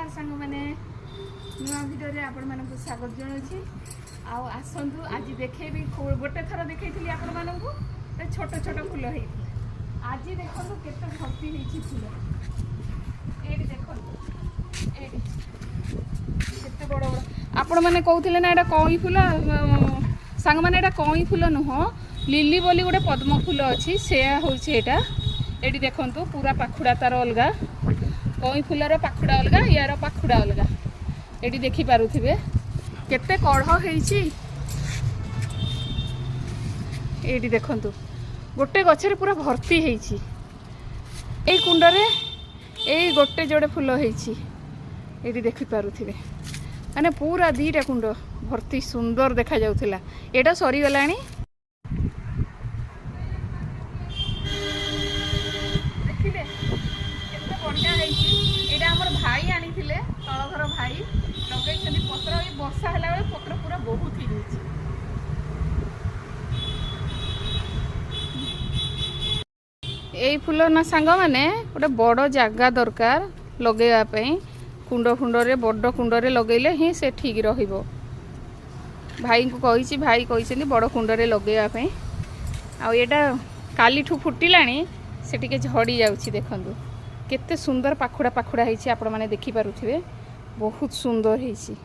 नमस्कार सांग मैंने नुआ भिडियो रे आपण मानक स्वागत जनाऊँ आसतु आज देखेबी गोटे थर देखी आपण मानक छोट छोट फूल होता आज देखो केते भर्ती होती फूल ये देखो केते बड़ बड़ आपण मैंने कहते ना यहाँ कई फूल सांग मैंने यहाँ कई फूल नुह लिली बोली गोटे पद्म फूल अच्छी से हूँ ये देखु पूरा पाखुड़ा तार अलग कई फूलर पाखुड़ा अलग यार पाखुड़ा अलग ये देखिपे केते कढ़ होइछि ये देखु गोटे गछरे पूरा भर्ती होइछि एई कुंडरे एई गोटे जोड़े फूल होइछि ये देखिपे माने पूरा दीटा कुंड भर्ती सुंदर देखा जाउथिला एटा सरी गलानी देखिले केते बढ़िया होइछि एटा हमर भाई आनिथिले तळघर भाई लगैछन्ती पत्र ए वर्षा होला बेले पत्र पूरा बहुत ही जाइछि एई फूल ना सांग माने गोटे बड़ जागा दरकार लगेया पई कुंड फुंडरे बड़ कुंडरे लगेले ही से ठीक रहिबो भाई को कहिछि भाई कहिसेंती बड़ कुंडरे लगेया पई आ एटा कालीठू फुटिलाणी से टिके झड़ी जाउछि देखंतु केते सुंदर पाखुड़ा पाखुड़ा होइछि आपण माने देखि पारुथिबे बहुत सुंदर होइछि।